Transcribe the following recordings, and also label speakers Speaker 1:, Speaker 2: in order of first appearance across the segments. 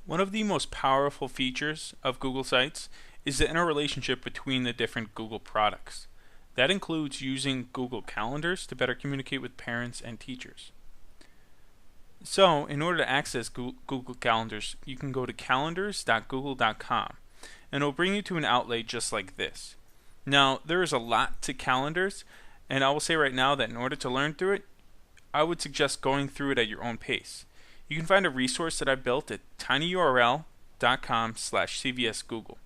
Speaker 1: One of the most powerful features of Google Sites is the interrelationship between the different Google products. That includes using Google Calendars to better communicate with parents and teachers. So, in order to access Google Calendars, you can go to calendars.google.com, and it'll bring you to an outlay just like this. Now, there is a lot to calendars, and I will say right now that in order to learn through it, I would suggest going through it at your own pace. You can find a resource that I built at tinyurl.com/cvsgoogle.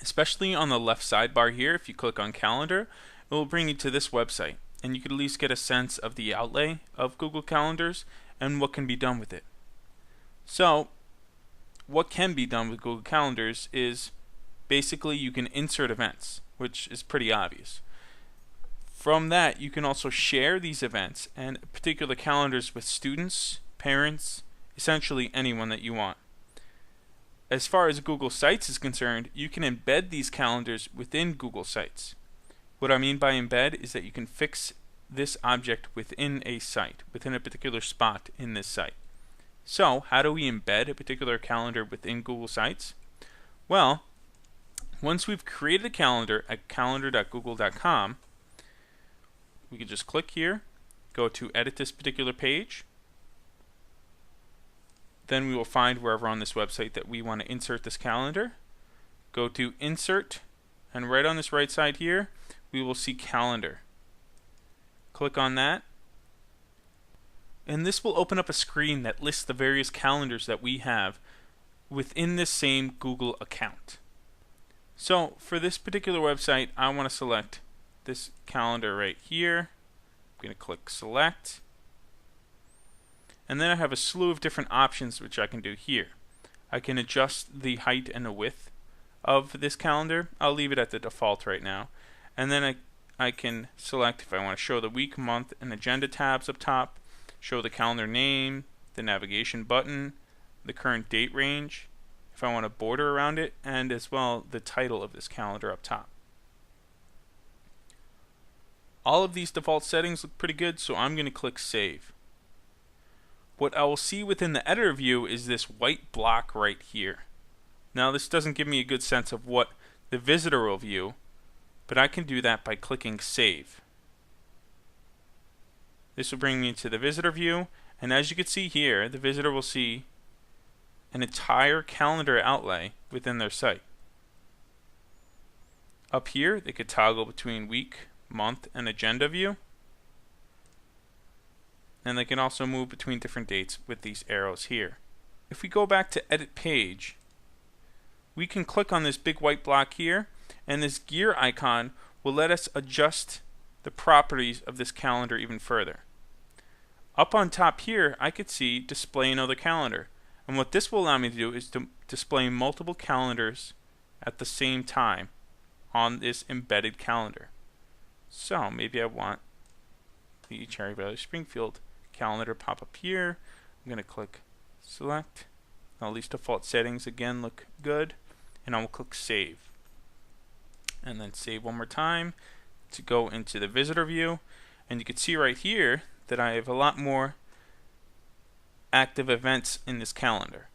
Speaker 1: Especially on the left sidebar here, if you click on calendar, it will bring you to this website, and you can at least get a sense of the outlay of Google Calendars and what can be done with it. So, what can be done with Google Calendars is basically you can insert events, which is pretty obvious. From that, you can also share these events and particular calendars with students, parents, essentially anyone that you want. As far as Google Sites is concerned, you can embed these calendars within Google Sites. What I mean by embed is that you can fix this object within a site, within a particular spot in this site. So, how do we embed a particular calendar within Google Sites? Well, once we've created a calendar at calendar.google.com, we can just click here, go to edit this particular page. Then we will find wherever on this website that we want to insert this calendar. Go to insert, and right on this right side here, we will see calendar. Click on that, and this will open up a screen that lists the various calendars that we have within this same Google account. So for this particular website, I want to select this calendar right here. I'm going to click select. And then I have a slew of different options which I can do here. I can adjust the height and the width of this calendar. I'll leave it at the default right now. And then I can select if I want to show the week, month, and agenda tabs up top, show the calendar name, the navigation button, the current date range, if I want a border around it, and as well the title of this calendar up top. All of these default settings look pretty good, so I'm going to click Save. What I will see within the editor view is this white block right here. Now this doesn't give me a good sense of what the visitor will view, but I can do that by clicking Save. This will bring me to the visitor view, and as you can see here, the visitor will see an entire calendar outlay within their site. Up here, they could toggle between week, month, and agenda view. And they can also move between different dates with these arrows here. If we go back to Edit Page, we can click on this big white block here, and this gear icon will let us adjust the properties of this calendar even further. Up on top here, I could see Display Another Calendar. And what this will allow me to do is to display multiple calendars at the same time on this embedded calendar. So maybe I want the Cherry Valley Springfield calendar pop up here. I'm going to click Select. All these default settings again look good, and I will click Save. And then save one more time to go into the visitor view, and you can see right here that I have a lot more active events in this calendar.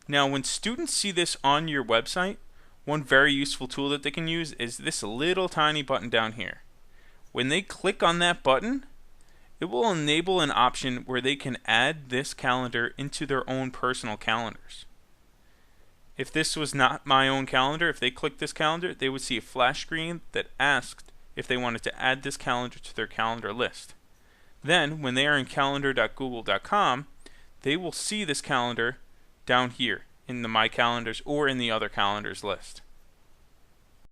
Speaker 1: Now when students see this on your website, one very useful tool that they can use is this little tiny button down here. When they click on that button, it will enable an option where they can add this calendar into their own personal calendars. If this was not my own calendar, if they clicked this calendar, they would see a flash screen that asked if they wanted to add this calendar to their calendar list. Then, when they are in calendar.google.com, they will see this calendar down here in the My Calendars or in the Other Calendars list.